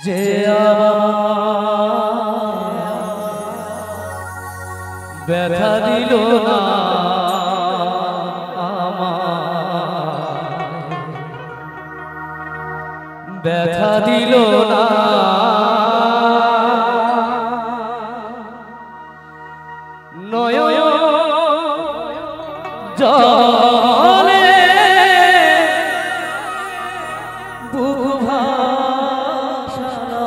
যে ব্যথা দিল না ব্যথা দিল না নয়ন জলে বুক ভাসানা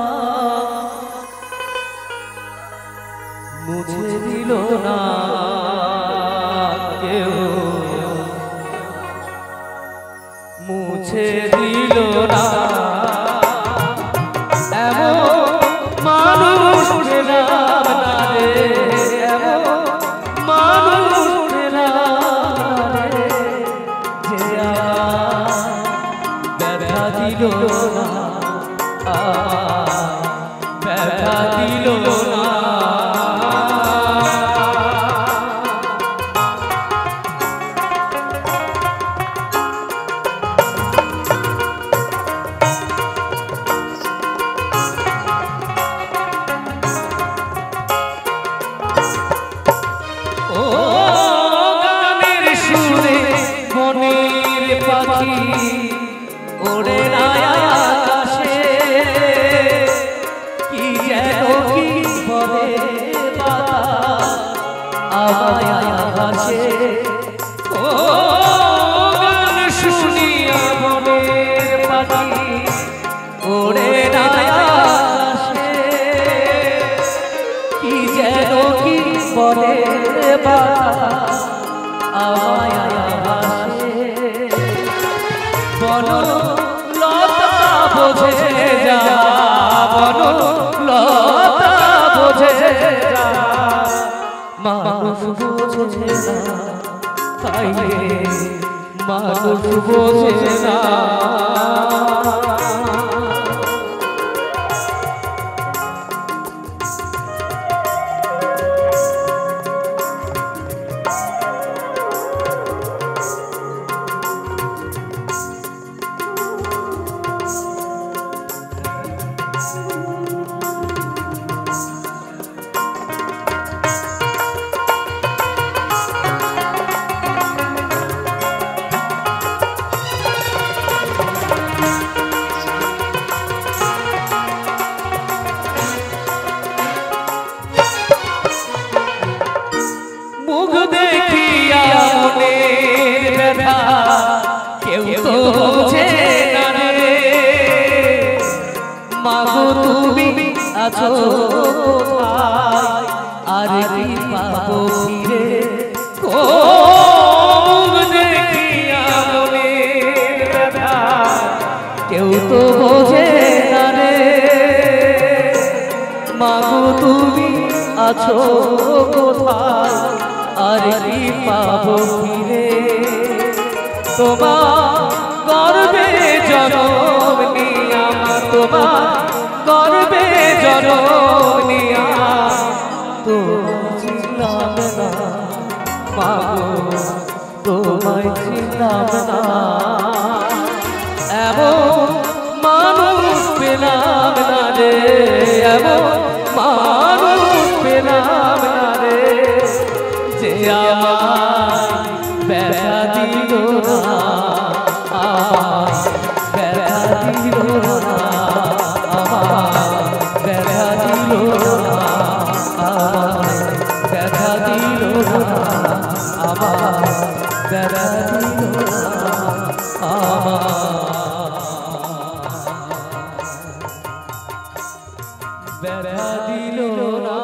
মুছে দিল না কেউ মুছে দিল না ব্যথা দিল না ও গানের সুরে মনের পাখি ওড়ে না আকাশে কি যেন কি বলে বাতাস আমায় ভাসে ও গান শুনিয়া মনের পাখি ওড়ে না আকাশে কি যেন কি বলে বাতাস আমায় ভাসে বন লতা বোঝে যা বন লতা বোঝে যা মানুষ বোঝে না তাইলে মানুষ বোঝে না মুখ দেখিয়া মনের ব্যথা কেউ তো বোঝে না রে মাগো তুমি আছো কোথায় আর কি পাবো ফিরে মুখ দেখিয়া মনের ব্যথা কেউ তো বোঝে না রে মাগো তুমি আছো কোথায় আর কি পাবো ফিরে তোমার গর্বে জনম নিয়া তোমার গর্বে জনম নিয়া তোমায় চিনলাম না মাগো তোমায় চিনলাম না এমন মানুষ পেলাম না রে এমন মানুষ পেলাম না রে যে আমায় ব্যথা দিল না ব্যথা দিল না ব্যথা দিল না ব্যথা দিল না ব্যথা দিল ব্যথা দিল না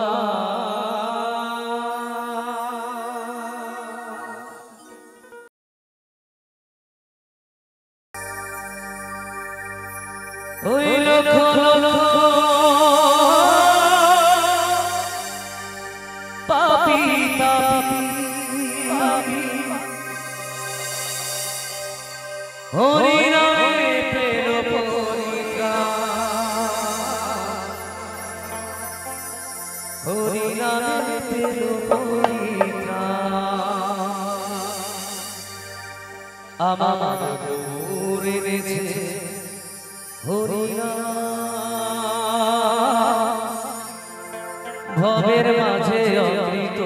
ওই লক্ষ পাপি হরি নামে প্রেম পরিত্রাণ আমার দূরে রেছে হরিনা ভবের মাঝে অমৃত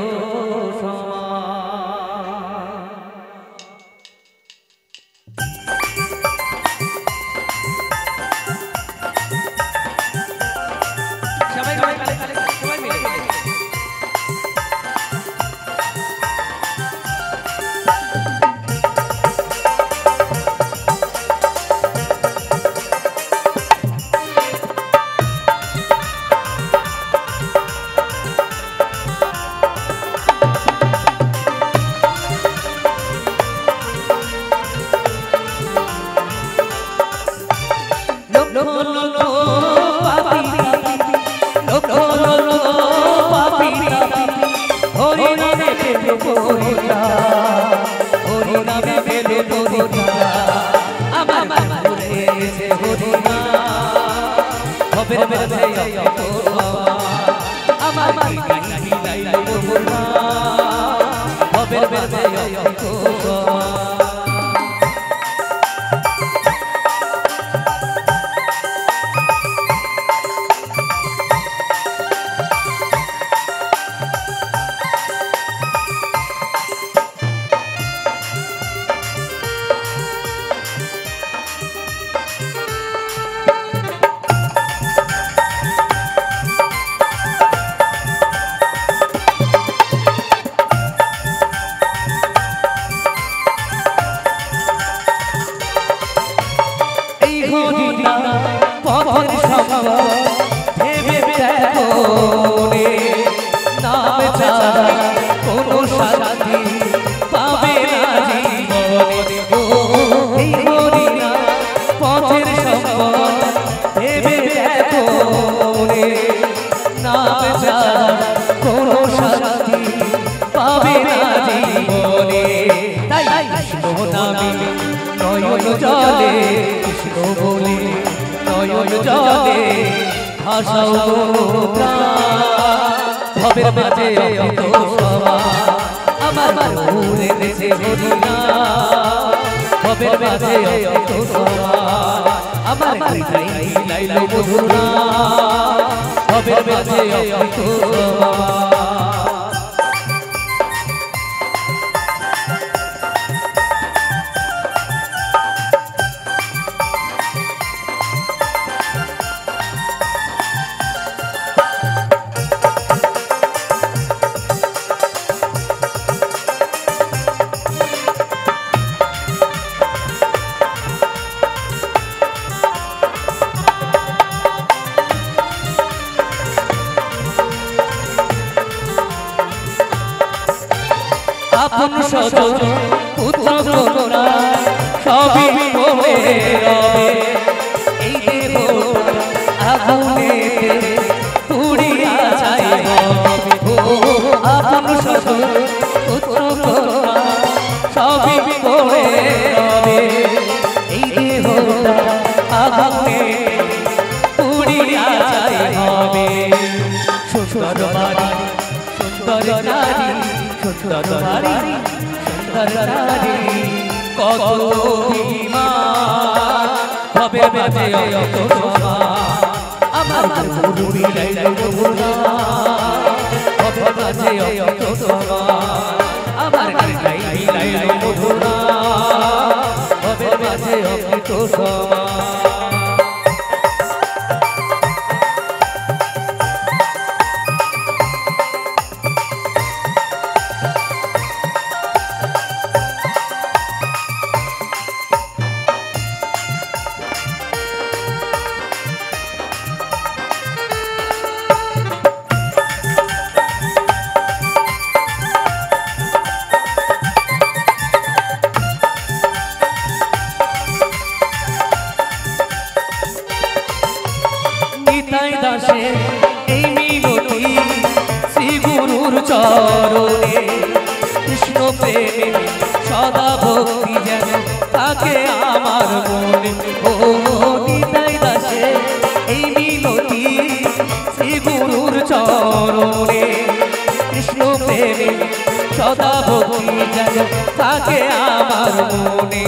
সদা ভক্তি যেন থাকে আমার মনে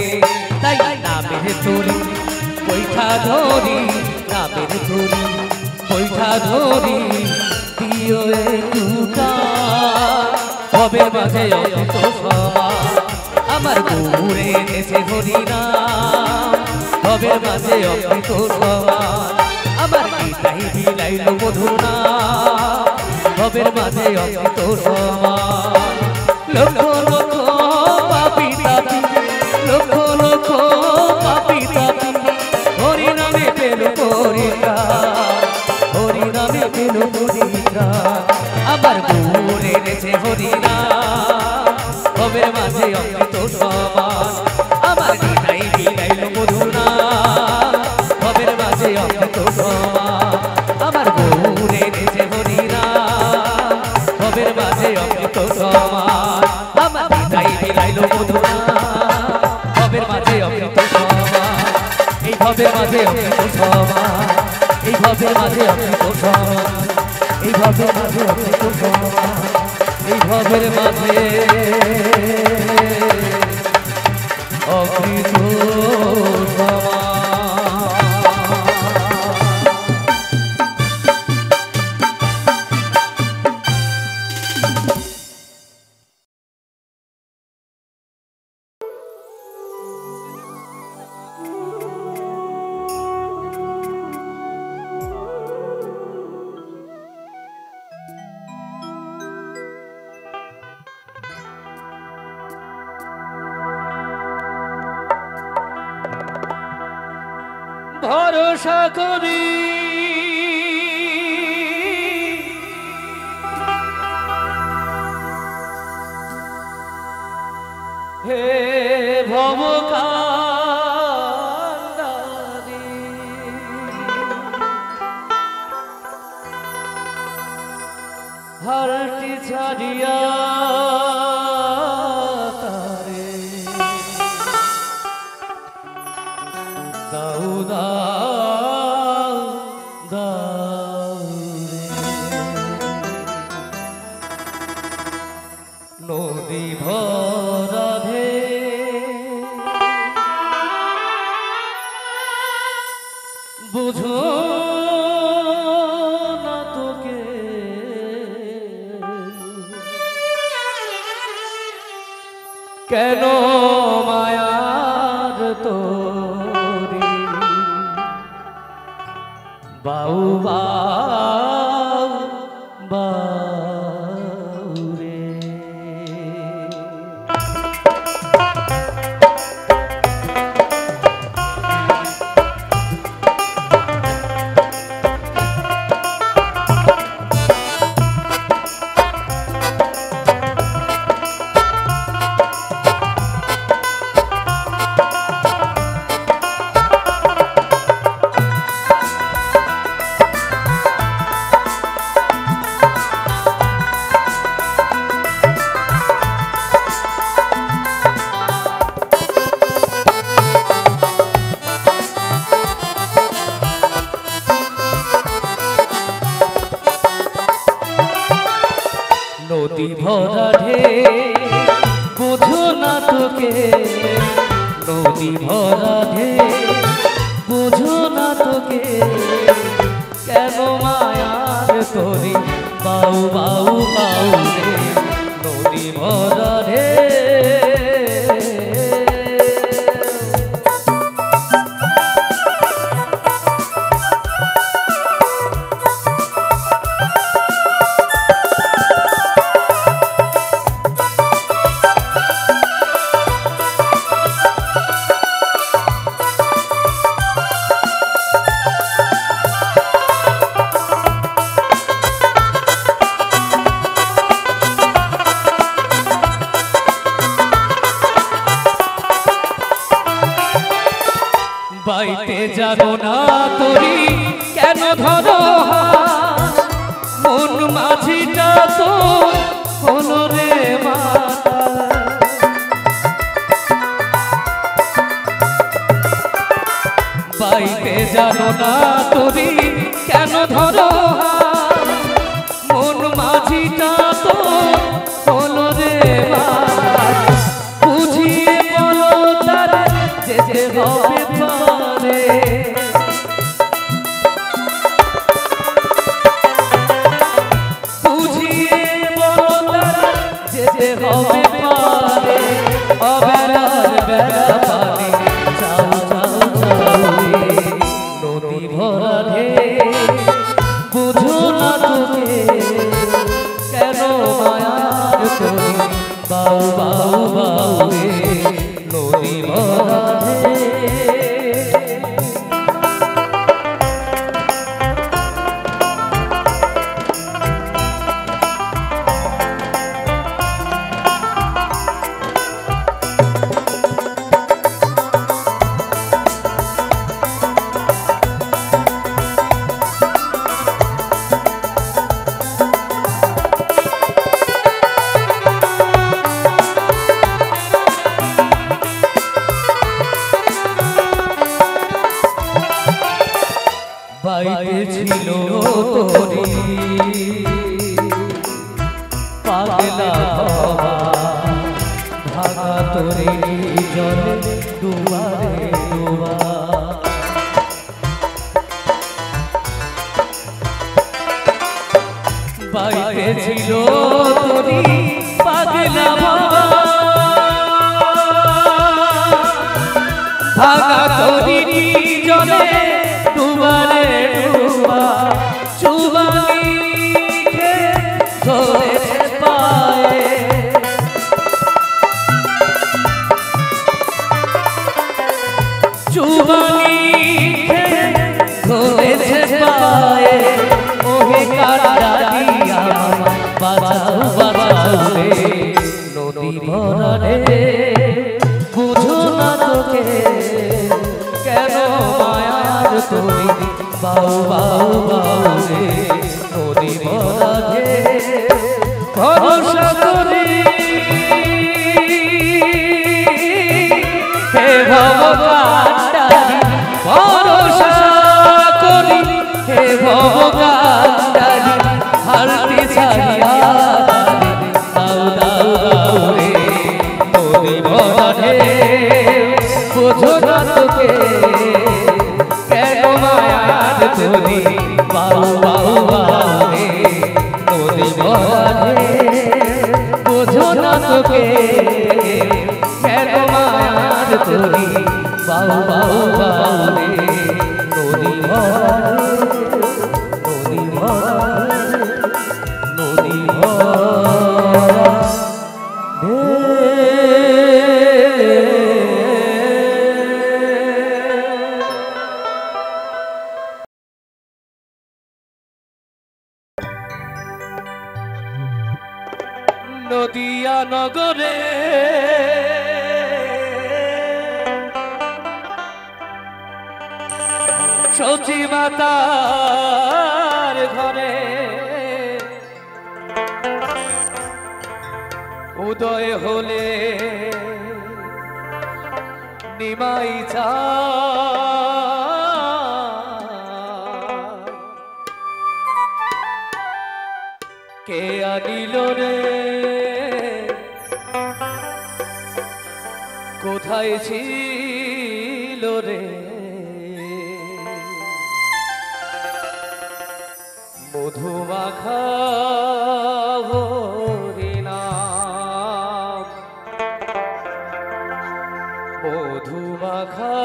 তাই নামের তরি বৈঠা ধরি নামের তরি বৈঠা ধরি দিও একটুটা হবে মাঝে অমৃত সমান আমার ঘুরে এনেছে হরিনাম হবে মাঝে অমৃত সমান আমার গীতাই বিলাইল মধুর নাম হবে মাঝে অমৃত সমান লক্ষ লক্ষ পাপী তাপী লক্ষ লক্ষ পাপী তাপী হরিনামে পেল পরিত্রাণ হরিনামে পেল পরিত্রাণ আমার ঘুরে এনেছে হরিনাম হবে মাঝে অমৃত সমান আমার গীতাই বিলাইল মধুর নাম হবে মাঝে অমৃত সমান আমার ঘুরে এনেছে হরিনাম হবে মাঝে অমৃত সমান আমার গীতাই বিলাইল মধুর নাম হবে মাঝে অমৃত সমান এই হবে মাঝে অমৃত সমান এই হবে মাঝে অমৃত সমান এই হবে মাঝে অমৃত সমান এই ভবের মাঝে অমৃত সমান ভরসা করি হে ভবকান্ডারি হারটি ছাড়িয়া তারে দাও দাও দাও নদী ভরা ধে বুঝো না তোকে কেন মায়ার তোরি বাউ বাউ বাউ রে নদী ভরা ঢে বুঝো না তোকে নদী ভরা ঢে বুঝো না তোকে কেন মায়ার তোরি বাউ বাউ বাউ রে নদী ভরা ঢে বাইতে জানো না তোরি কেন ধরো মন মাঝিটা তো হলো রে মাতা বাইতে জানো না তোরি কেন ধরো মন মাঝিটা তো হলো রে মাতা অবেলার বেলা পানি চাও চাও চাও নদী ভরা ঢেউ বুঝো না তোকে কেন মায়ার করি বাউ বাউ বাউ নদী ভরা ঢেউ বাইতে ছিল তোরি পাগলা হওয়া ভাগা তোরে জলে ডুবারে ডুবা বাইতে ছিল তোরি পাগলা হওয়া ভাগা তোরি জলে ডুবারে ডুবা চুবানি খে ধরেছে পায়ে চুবানি খে ধরেছে পায়ে ওহে কাটারি আমায় বাঁচাও বাঁচাও রে নদী ভরা রে বুঝো না তোকে কেন মায়ার তোরি বাউ বাউ বাউ রে নদী ভরা ঢেউ ভরসা করি হে ভবকান্ডারি ভরসা করি হে ভবকান্ডারি হারটি ছাড়িয়া দাও দাও দাও রে নদী ভরা ঢেউ বুঝো না তোকে কেন মায়ার তোরি বাউ বাউ বাউ রে নদী ভরা ঢেউ বুঝো না তোকে কেন মায়ার তোরি বাউ বাউ বাউ রে নদী ভরা নদী ভরা নদী ভরা নদিয়া নগরে সচি মাতার ঘরে উদয় হলে নিমাই চা কে আনিল রে কোথায় ছিল রে মধুমাখা হরিনাম মধুমাখা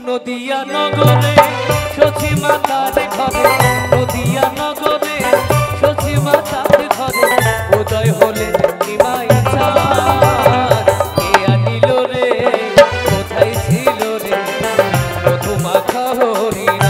নদিয়া নগরে সচি মাতার ঘরে নদিয়া নগরে সচি মাতার ঘরে উদয় হলে নিমাই চাঁদ কে আনিল রে কোথায় ছিল রে মধুমাখা হরিনাম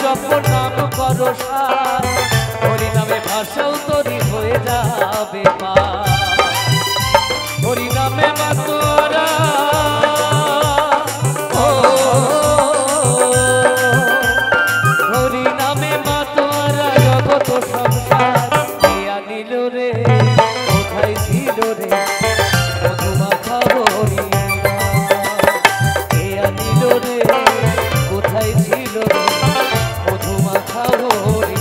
জপ নাম করো সার, হরি নামে ভাষাও তরি হয়ে যাবে পার। হরি নামে মাতোরা হরি নামে মাতোরা জগত সংসার দিয়া নিল রে, কোথায় ছিল রে মধুমাখা হরি দিয়া নিল রে, কোথায় ছিল রে মধুমাখা হরি।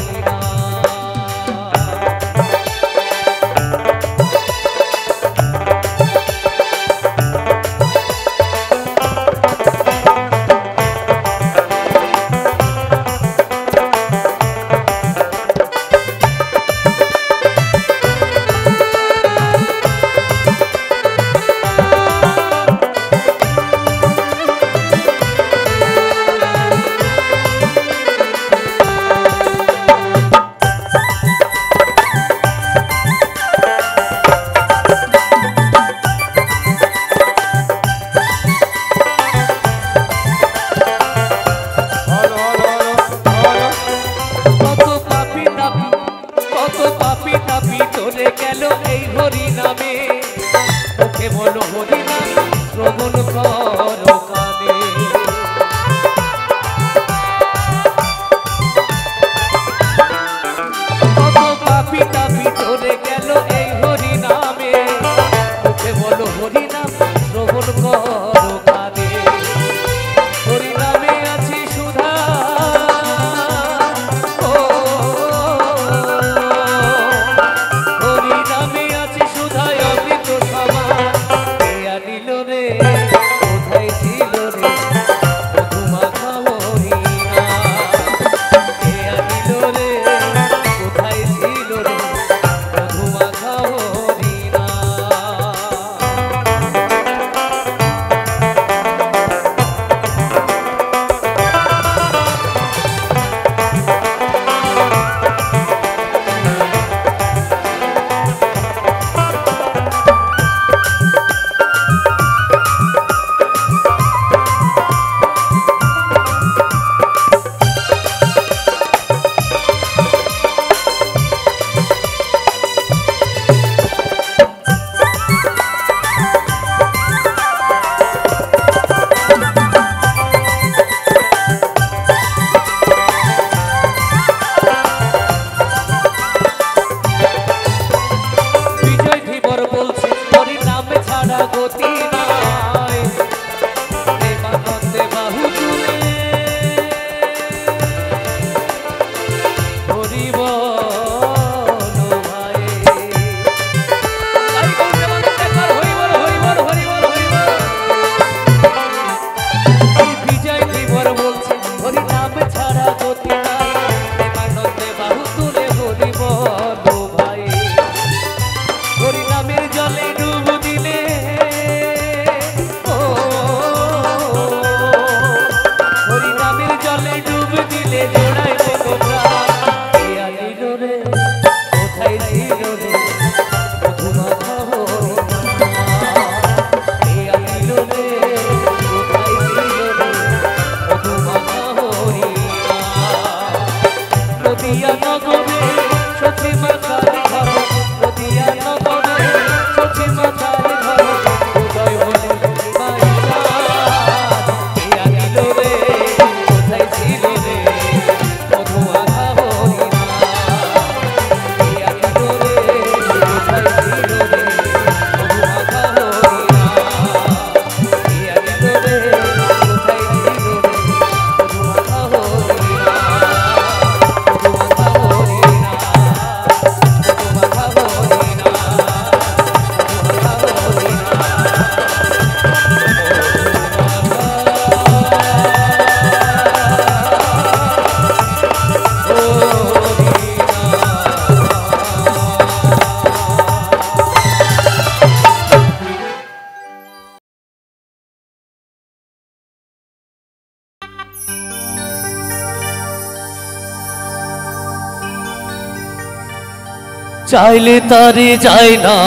চাইলে তারে যায় না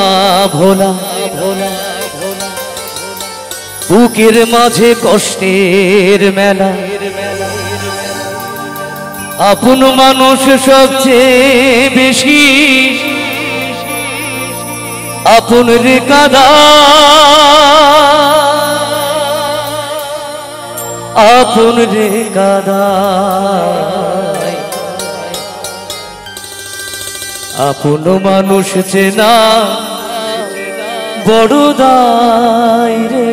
ভোলা, বুকের মাঝে কষ্টের মেলা, আপন মানুষ সবচেয়ে বেশি আপন রে কাদা আপন রে কাদা আপন মানুষ চেনা বড় দায় রে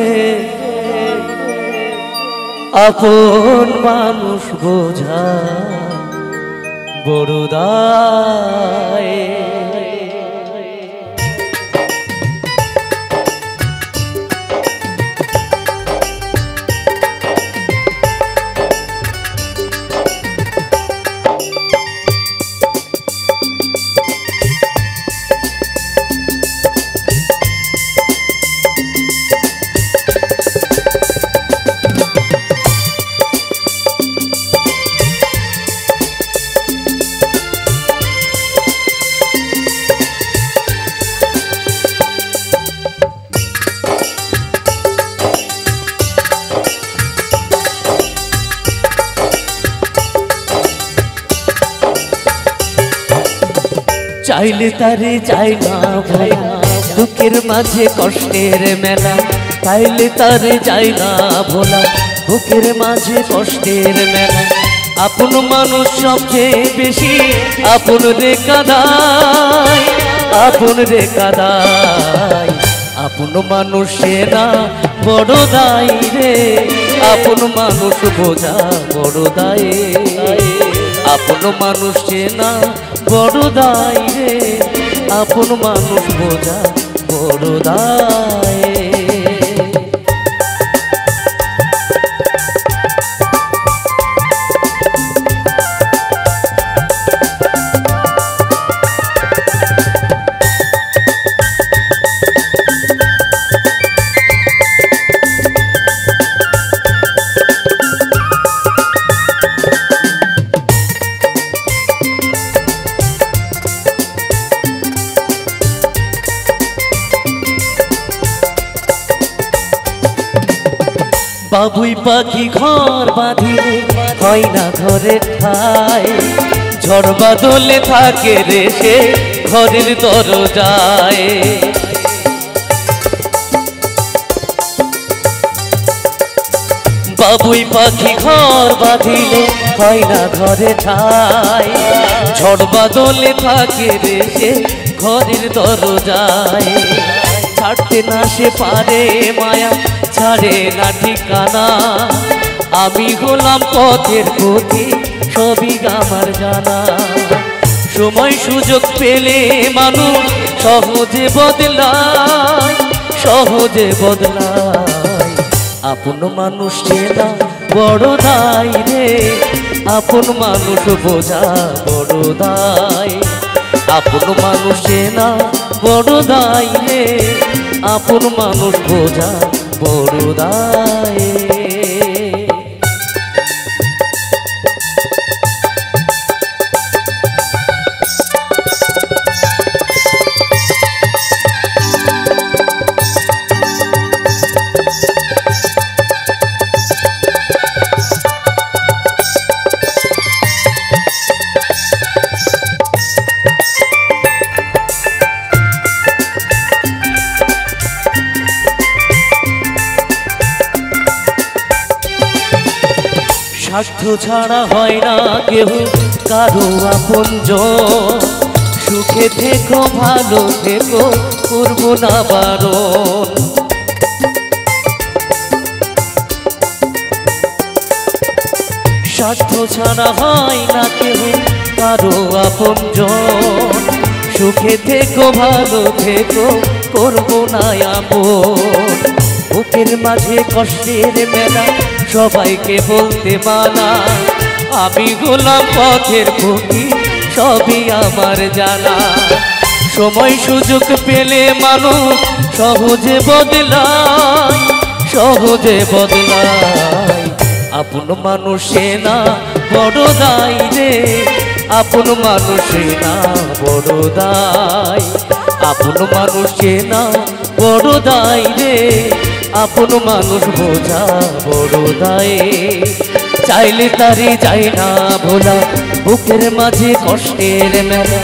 আপন মানুষ বোঝা বড় দায় চাইলে তারে যায় না ভোলা দুঃখের মাঝে কষ্টের মেলা চাইলে তারে যায় না ভোলা বুকের মাঝে কষ্টের মেলা আপন মানুষ সবচেয়ে বেশি আপন রে কাদায় আপন রে কাদায় আপন মানুষ না বড় দায় রে আপন মানুষ বোঝা বড় দায় আপন মানুষ না বড় দায় রে আপন মানুষ বোঝা বড় দায় বাবুই পাখি ঘর বাঁধিলে হয় না ঘরের ঠাই ঝড় বাদলে থাকে রে সে ঘরের দরজায় বাবুই পাখি ঘর বাঁধিলে হয় না ঘরে ঠাই ঝড় বাদলে থাকে রে সে ঘরের দরজায় ছাড়তে না সে পারে মায়া ছাড়ে না ঠিকানা আমি হলাম পথের গতি সবই আমার জানা সময় সুযোগ পেলে মানুষ সহজে বদলায় সহজে বদলায় আপন মানুষ চেনা বড় দায় রে আপন মানুষ বোঝা বড় দায় আপন মানুষ চেনা বড় দায় রে আপন মানুষ বোঝা বড় দায় স্বার্থ ছাড়া হয় না কেউ কারো আপনজন সুখে থেকো ভালো থেকো করবো না বারণ স্বার্থ ছাড়া হয় না কেউ কারো আপনজন সুখে থেকো ভালো থেকো করবো না আপন বুকের মাঝে কষ্টের মেলা সবাইকে বলতে মানা আমি গোলাম পথের ভূমি সবই আমার জানা সময় সুযোগ পেলে মানুষ সহজে বদলায় সহজে বদলায় আপন মানুষে না বড় দায় রে আপন মানুষে না বড় দায় আপন মানুষে না বড় দায় রে আপন মানুষ বোঝা বড় দায় চাইলে তারে যায় না ভোলা, বুকের মাঝে কষ্টের মেলা।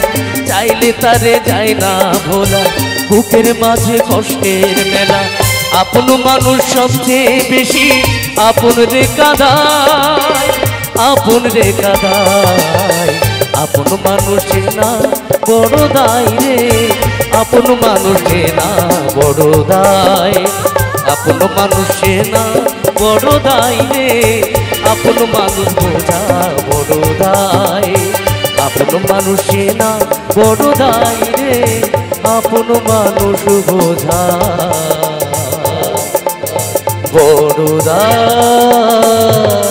চাইলে তারে যায় না ভোলা, বুকের মাঝে কষ্টের মেলা। আপন মানুষ সবচেয়ে বেশি আপন রে কাঁদায়, আপন রে কাঁদায়। আপন মানুষে না বড় দায় রে, আপন মানুষে না বড় দায়। আপন মানুষে না বড় দায় রে, আপন মানুষ বোঝা বড় দায়। আপন মানুষে না বড় দায় রে, আপন মানুষ বোঝা বড় দায়।